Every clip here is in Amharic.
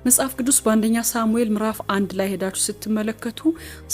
መጽሐፍ ቅዱስ በአንደኛ ሳሙኤል ምዕራፍ 1 ላይ ሄዳችሁ ስትመለከቱ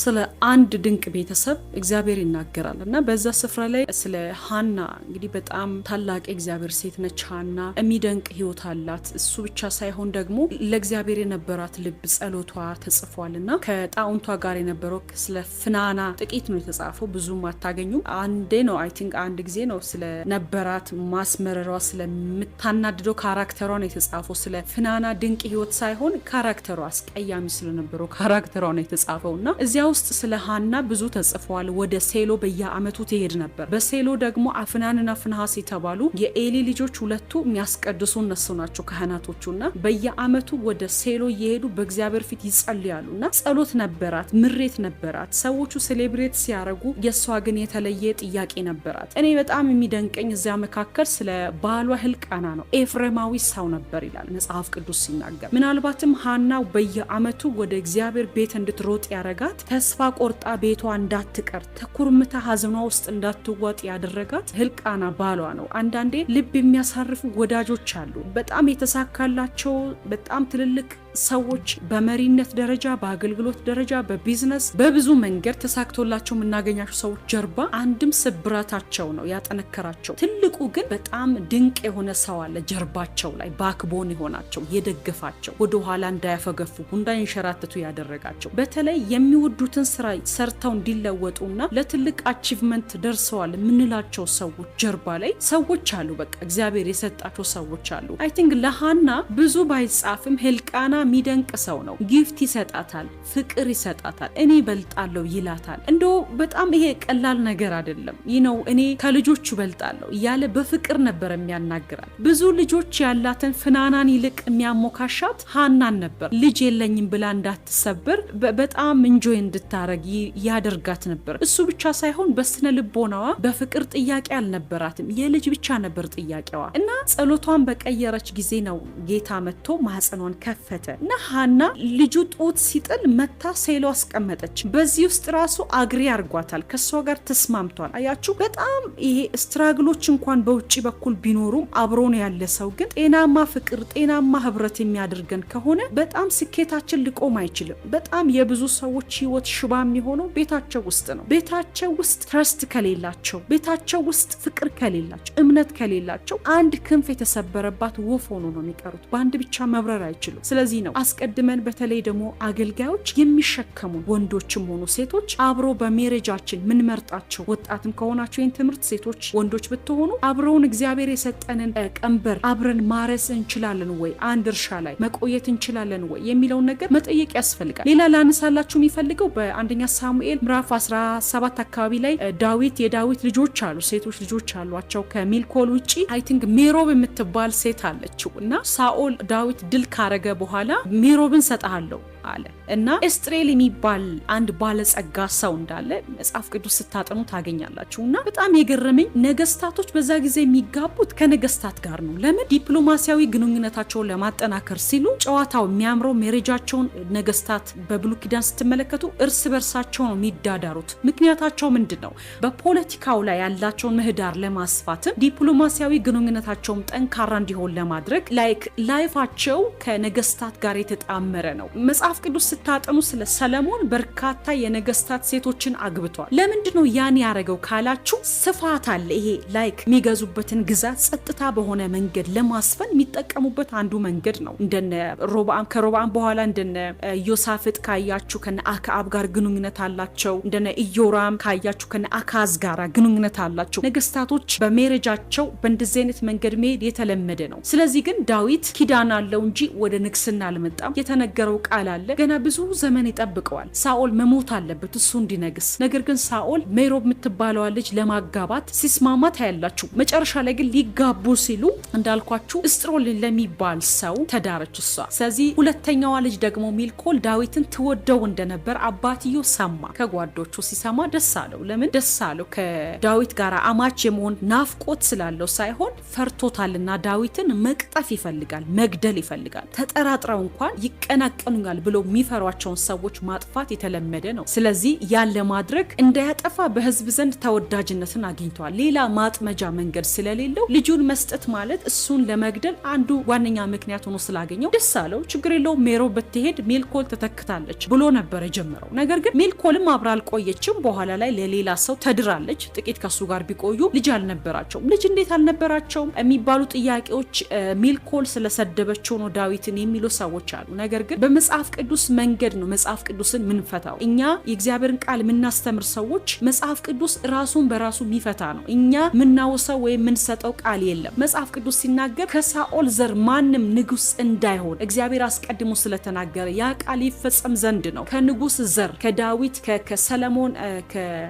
ስለ አንድ ድንቅ ቤተሰብ እግዚአብሔር ይናገራል እና በዛ ስፍራ ላይ ስለ ሃና እንግዲህ በጣም ታላቅ እግዚአብሔር ሴት ነች። ሃና የሚደንቅ ህይወት አላት። እሱ ብቻ ሳይሆን ደግሞ ለእግዚአብሔር የነበራት ልብ ጸሎቷ ተጽፏልና ከጣውንቷ ጋር የነበረው ስለ ፍናና ጥቂት ነው የተጻፈው፣ ብዙም አታገኙም። አንዴ ነው አይ ቲንክ አንድ ጊዜ ነው ስለ ነበራት ማስመረሯ ስለምታናድደው ካራክተሯ ነው የተጻፈው። ስለ ፍናና ድንቅ ህይወት ሳይሆን ካራክተሯ አስቀያሚ ስለነበረው ካራክተሯ ነው የተጻፈውና እዚያ ውስጥ ስለ ሃና ብዙ ተጽፏል። ወደ ሴሎ በየአመቱ ትሄድ ነበር። በሴሎ ደግሞ አፍናንና ፍንሐስ የተባሉ የኤሊ ልጆች ሁለቱ የሚያስቀድሱ እነሱ ናቸው ካህናቶቹና በየአመቱ ወደ ሴሎ እየሄዱ በእግዚአብሔር ፊት ይጸልያሉና ጸሎት ነበራት፣ ምሬት ነበራት። ሰዎቹ ሴሌብሬት ሲያረጉ የሷ ግን የተለየ ጥያቄ ነበራት። እኔ በጣም የሚደንቀኝ እዚያ መካከል ስለ ባሏ ህልቃና ነው። ኤፍሬማዊ ሰው ነበር ይላል መጽሐፍ ቅዱስ ሲናገር። ምናልባትም ሃና በየአመቱ ወደ እግዚአብሔር ቤት እንድትሮጥ ያረጋት ተስፋ ቆርጣ ቤቷ እንዳትቀር ተኩርምታ ሀዘኗ ውስጥ እንዳትዋጥ ያደረጋት ህልቃና ባሏ ነው። አንዳንዴ ልብ የሚያሳርፉ ወዳጆች አሉ። በጣም የተሳካላቸው በጣም ትልልቅ ሰዎች በመሪነት ደረጃ፣ በአገልግሎት ደረጃ፣ በቢዝነስ በብዙ መንገድ ተሳክቶላቸው የምናገኛቸው ሰዎች ጀርባ አንድም ስብራታቸው ነው ያጠነከራቸው። ትልቁ ግን በጣም ድንቅ የሆነ ሰው አለ ጀርባቸው ላይ ባክቦን የሆናቸው የደገፋቸው፣ ወደ ኋላ እንዳያፈገፍጉ እንዳይንሸራተቱ ያደረጋቸው። በተለይ የሚወዱትን ስራ ሰርተው እንዲለወጡና ለትልቅ አቺቭመንት ደርሰዋል የምንላቸው ሰዎች ጀርባ ላይ ሰዎች አሉ። በቃ እግዚአብሔር የሰጣቸው ሰዎች አሉ። አይ ቲንክ ለሃና ብዙ ባይጻፍም ህልቃና የሚደንቅ ሰው ነው። ጊፍት ይሰጣታል፣ ፍቅር ይሰጣታል፣ እኔ በልጣለሁ ይላታል። እንደው በጣም ይሄ ቀላል ነገር አይደለም። ነው እኔ ከልጆቹ በልጣለሁ እያለ በፍቅር ነበር የሚያናግራት። ብዙ ልጆች ያላትን ፍናናን ይልቅ የሚያሞካሻት ሃናን ነበር። ልጅ የለኝም ብላ እንዳትሰበር በጣም እንጆይ እንድታረግ ያደርጋት ነበር። እሱ ብቻ ሳይሆን በስነ ልቦናዋ በፍቅር ጥያቄ አልነበራትም፣ የልጅ ብቻ ነበር ጥያቄዋ እና ጸሎቷን በቀየረች ጊዜ ነው ጌታ መጥቶ ማህፀኗን ከፈተ እና ሃና ልጁ ጡት ሲጥል መታ ሴሎ አስቀመጠች። በዚህ ውስጥ ራሱ አግሪ አርጓታል፣ ከሷ ጋር ተስማምቷል። አያችሁ በጣም ይሄ ስትራግሎች እንኳን በውጪ በኩል ቢኖሩም አብሮን ያለ ሰው ግን ጤናማ ፍቅር ጤናማ ህብረት የሚያደርገን ከሆነ በጣም ስኬታችን ሊቆም አይችልም። በጣም የብዙ ሰዎች ህይወት ሽባ የሚሆነው ቤታቸው ውስጥ ነው። ቤታቸው ውስጥ ትረስት ከሌላቸው፣ ቤታቸው ውስጥ ፍቅር ከሌላቸው፣ እምነት ከሌላቸው አንድ ክንፍ የተሰበረባት ወፍ ሆኖ ነው የሚቀሩት። በአንድ ብቻ መብረር አይችሉም። ስለዚህ ነው አስቀድመን በተለይ ደግሞ አገልጋዮች የሚሸከሙ ወንዶችም ሆኑ ሴቶች አብሮ በሜሬጃችን ምን መርጣቸው ወጣትም ከሆናቸው ይህን ትምህርት ሴቶች ወንዶች ብትሆኑ አብረውን እግዚአብሔር የሰጠንን ቀንበር አብረን ማረስ እንችላለን ወይ፣ አንድ እርሻ ላይ መቆየት እንችላለን ወይ የሚለውን ነገር መጠየቅ ያስፈልጋል። ሌላ ላነሳላችሁ የሚፈልገው በአንደኛ ሳሙኤል ምዕራፍ 17 አካባቢ ላይ የዳዊት ልጆች አሉ፣ ሴቶች ልጆች አሏቸው ከሚልኮል ውጪ አይ ቲንክ ሜሮብ የምትባል ሴት አለችው እና ሳኦል ዳዊት ድል ካረገ በኋላ ሜሮብን ሰጣለሁ አለ እና ኤስትሬል የሚባል አንድ ባለጸጋ ሰው እንዳለ መጽሐፍ ቅዱስ ስታጠኑ ታገኛላችሁ። እና በጣም የገረመኝ ነገስታቶች በዛ ጊዜ የሚጋቡት ከነገስታት ጋር ነው። ለምን? ዲፕሎማሲያዊ ግንኙነታቸውን ለማጠናከር ሲሉ። ጨዋታው የሚያምረው ሜሬጃቸውን ነገስታት በብሉይ ኪዳን ስትመለከቱ እርስ በርሳቸው ነው የሚዳዳሩት። ምክንያታቸው ምንድን ነው? በፖለቲካው ላይ ያላቸውን ምህዳር ለማስፋትም ዲፕሎማሲያዊ ግንኙነታቸውን ጠንካራ እንዲሆን ለማድረግ ላይፋቸው ከነገስታት ጋር የተጣመረ ነው። መጽሐፍ ቅዱስ ስታጠኑ ስለ ሰለሞን በርካታ የነገስታት ሴቶችን አግብቷል። ለምንድን ነው ያን ያረገው ካላችሁ ስፋት አለ። ይሄ የሚገዙበትን ግዛት ጸጥታ በሆነ መንገድ ለማስፈን የሚጠቀሙበት አንዱ መንገድ ነው። እንደነ ሮብዓም ከሮብዓም በኋላ እንደነ ዮሳፍጥ ካያችሁ ከነ አክዓብ ጋር ግንኙነት አላቸው። እንደነ ኢዮራም ካያችሁ ከነ አካዝ ጋር ግንኙነት አላቸው። ነገስታቶች በሜሬጃቸው በእንደዚህ አይነት መንገድ መሄድ የተለመደ ነው። ስለዚህ ግን ዳዊት ኪዳን አለው እንጂ ወደ ንግስና አልመጣም። የተነገረው ቃል አለ። ገና ብዙ ዘመን ይጠብቀዋል። ሳኦል መሞት አለበት እሱ እንዲነግስ። ነገር ግን ሳኦል ሜሮብ የምትባለዋ ልጅ ለማጋባት ሲስማማ ታያላችሁ። መጨረሻ ላይ ግን ሊጋቡ ሲሉ እንዳልኳችሁ እስጥሮል ለሚባል ሰው ተዳረች እሷ። ስለዚህ ሁለተኛዋ ልጅ ደግሞ ሚልኮል ዳዊትን ትወደው እንደነበር አባትዮ ሰማ። ከጓዶቹ ሲሰማ ደስ አለው። ለምን ደስ አለው? ከዳዊት ጋር አማች የመሆን ናፍቆት ስላለው ሳይሆን ፈርቶታልና ዳዊትን መቅጠፍ ይፈልጋል፣ መግደል ይፈልጋል። ተጠራጥረው ቢፈራው እንኳን ይቀናቀኑኛል ብለው የሚፈሯቸውን ሰዎች ማጥፋት የተለመደ ነው። ስለዚህ ያለ ማድረግ እንዳያጠፋ በህዝብ ዘንድ ተወዳጅነትን አግኝቷል። ሌላ ማጥመጃ መንገድ ስለሌለው ልጁን መስጠት ማለት እሱን ለመግደል አንዱ ዋነኛ ምክንያት ሆኖ ስላገኘው ደስ አለው። ችግር የለውም ሜሮብ ብትሄድ ሜልኮል ተተክታለች ብሎ ነበር የጀመረው። ነገር ግን ሜልኮልም አብራ አልቆየችም። በኋላ ላይ ለሌላ ሰው ተድራለች። ጥቂት ከሱ ጋር ቢቆዩ ልጅ አልነበራቸውም። ልጅ እንዴት አልነበራቸውም የሚባሉ ጥያቄዎች ሜልኮል ስለሰደበችው ነው ዳዊትን የሚሉ ሰዎች አሉ። ነገር ግን በመጽሐፍ ቅዱስ መንገድ ነው መጽሐፍ ቅዱስን ምንፈታው። እኛ የእግዚአብሔርን ቃል ምናስተምር ሰዎች መጽሐፍ ቅዱስ ራሱን በራሱ የሚፈታ ነው። እኛ ምናወሰው ወይም ምንሰጠው ቃል የለም። መጽሐፍ ቅዱስ ሲናገር ከሳኦል ዘር ማንም ንጉስ እንዳይሆን እግዚአብሔር አስቀድሞ ስለተናገረ ያ ቃል ይፈጸም ዘንድ ነው። ከንጉስ ዘር ከዳዊት ከሰለሞን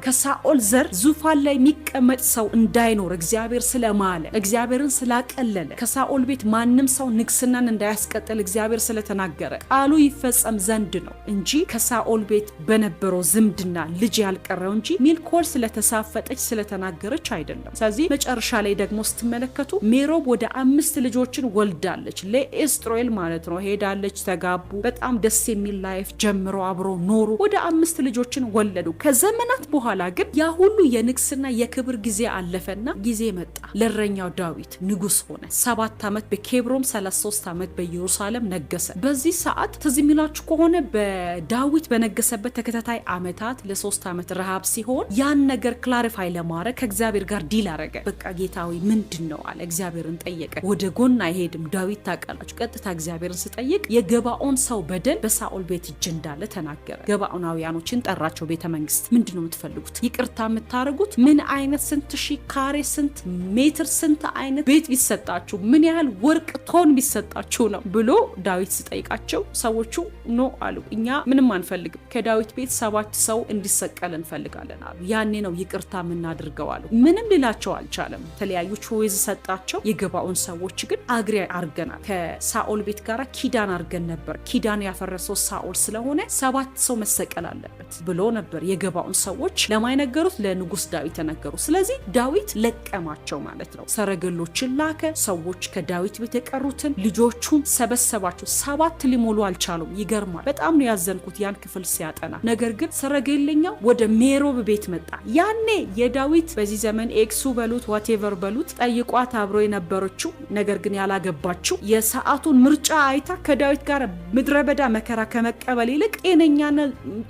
ከሳኦል ዘር ዙፋን ላይ የሚቀመጥ ሰው እንዳይኖር እግዚአብሔር ስለማለ እግዚአብሔርን ስላቀለለ ከሳኦል ቤት ማንም ሰው ንግስናን እንዳያስቀጥል እግዚአብሔር ስለተናገረ ቃሉ ይፈጸም ዘንድ ነው እንጂ ከሳኦል ቤት በነበረው ዝምድና ልጅ ያልቀረው እንጂ ሜልኮል ስለተሳፈጠች ስለተናገረች አይደለም። ስለዚህ መጨረሻ ላይ ደግሞ ስትመለከቱ ሜሮብ ወደ 5 ልጆችን ወልዳለች። ለኤስጥሮኤል ማለት ነው ሄዳለች፣ ተጋቡ፣ በጣም ደስ የሚል ላይፍ ጀምሮ አብሮ ኖሩ። ወደ 5 ልጆችን ወለዱ። ከዘመናት በኋላ ግን ያ ሁሉ የንግስና የክብር ጊዜ አለፈና ጊዜ መጣ። ለእረኛው ዳዊት ንጉስ ሆነ። 7 ዓመት በኬብሮን 33 ዓመት በኢየሩሳሌም ነገሰ። በዚህ ሰዓት ትዝ የሚላችሁ ከሆነ በዳዊት በነገሰበት ተከታታይ ዓመታት ለ3 ዓመት ረሃብ ሲሆን ያን ነገር ክላሪፋይ ለማድረግ ከእግዚአብሔር ጋር ዲል አረገ። በቃ ጌታዊ ምንድነው አለ። እግዚአብሔርን ጠየቀ። ወደ ጎን አይሄድም። ዳዊት ታውቃላችሁ ቀጥታ እግዚአብሔርን ሲጠይቅ የገባኦን ሰው በደል በሳኦል ቤት እጅ እንዳለ ተናገረ። ገባኦናውያኖችን ጠራቸው ቤተ መንግስት። ምንድነው የምትፈልጉት? ይቅርታ የምታረጉት ምን አይነት ስንት ሺህ ካሬ ስንት ሜትር ስንት አይነት ቤት ቢሰጣችሁ ምን ያህል ወርቅ ቶን ቢሰጣችሁ ነው ብሎ ዳዊት ሲጠይቃቸው ሰዎቹ ኖ አሉ። እኛ ምንም አንፈልግም፣ ከዳዊት ቤት 7 ሰው እንዲሰቀል እንፈልጋለን አሉ። ያኔ ነው ይቅርታ የምናደርገው አሉ። ምንም ሊላቸው አልቻለም። ተለያዩ ቾይዝ ሰጣቸው። የገባኦን ሰዎች ግን አግሪ አርገናል፣ ከሳኦል ቤት ጋር ኪዳን አርገን ነበር፣ ኪዳን ያፈረሰው ሳኦል ስለሆነ 7 ሰው መሰቀል አለበት ብሎ ነበር የገባኦን ሰዎች ለማይነገሩት ለንጉስ ዳዊት ተነገሩ። ስለዚህ ዳዊት ለቀማቸው ማለት ነው። ሰረገሎችን ላከ። ሰዎች ከዳዊት ቤት የቀሩትን ልጆቹን ሰበሰባቸው። 7 ሊሞሉ አልቻሉም። ይገርማል። በጣም ነው ያዘንኩት ያን ክፍል ሲያጠና። ነገር ግን ሰረገለኛው ወደ ሜሮብ ቤት መጣ። ያኔ የዳዊት በዚህ ዘመን ኤክሱ በሉት ዋቴቨር በሉት ጠይቋት አብሮ የነበረችው ነገር ግን ያላገባችው የሰዓቱን ምርጫ አይታ ከዳዊት ጋር ምድረ በዳ መከራ ከመቀበል ይልቅ ጤነኛና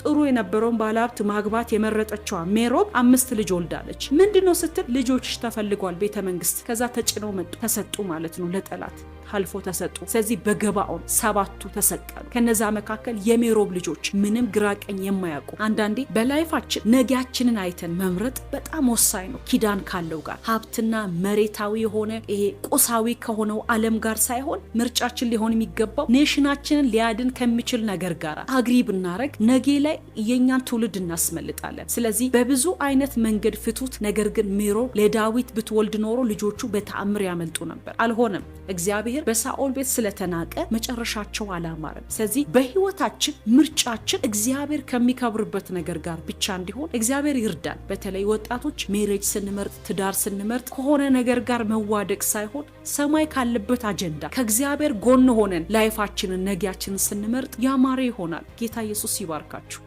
ጥሩ የነበረውን ባለሀብት ማግባት የመረጠችዋ ሜሮብ 5 ልጅ ወልዳለች። ምንድነው ስትል ልጆችሽ ተፈልጓል ቤተ መንግስት። ከዛ ተጭነው መጡ፣ ተሰጡ ማለት ነው ለጠላት አልፎ ተሰጡ። ስለዚህ በገባኦን 7ቱ ተሰቀሉ። ከነዛ መካከል የሜሮብ ልጆች ምንም ግራቀኝ የማያውቁ። አንዳንዴ በላይፋችን ነጊያችንን አይተን መምረጥ በጣም ወሳኝ ነው። ኪዳን ካለው ጋር ሀብትና መሬታዊ የሆነ ይሄ ቁሳዊ ከሆነው ዓለም ጋር ሳይሆን ምርጫችን ሊሆን የሚገባው ኔሽናችንን ሊያድን ከሚችል ነገር ጋር አግሪ ብናረግ ነጌ ላይ የኛን ትውልድ እናስመልጣለን። ስለዚህ በብዙ አይነት መንገድ ፍቱት። ነገር ግን ሜሮብ ለዳዊት ብትወልድ ኖሮ ልጆቹ በተአምር ያመልጡ ነበር። አልሆነም። እግዚአብሔር በሳኦል ቤት ስለተናቀ መጨረሻቸው አላማረም። ስለዚህ በህይወታችን ምርጫችን እግዚአብሔር ከሚከብርበት ነገር ጋር ብቻ እንዲሆን እግዚአብሔር ይርዳል። በተለይ ወጣቶች ሜሬጅ ስንመርጥ፣ ትዳር ስንመርጥ ከሆነ ነገር ጋር መዋደቅ ሳይሆን ሰማይ ካለበት አጀንዳ ከእግዚአብሔር ጎን ሆነን ላይፋችንን ነጊያችንን ስንመርጥ ያማረ ይሆናል። ጌታ ኢየሱስ ይባርካችሁ።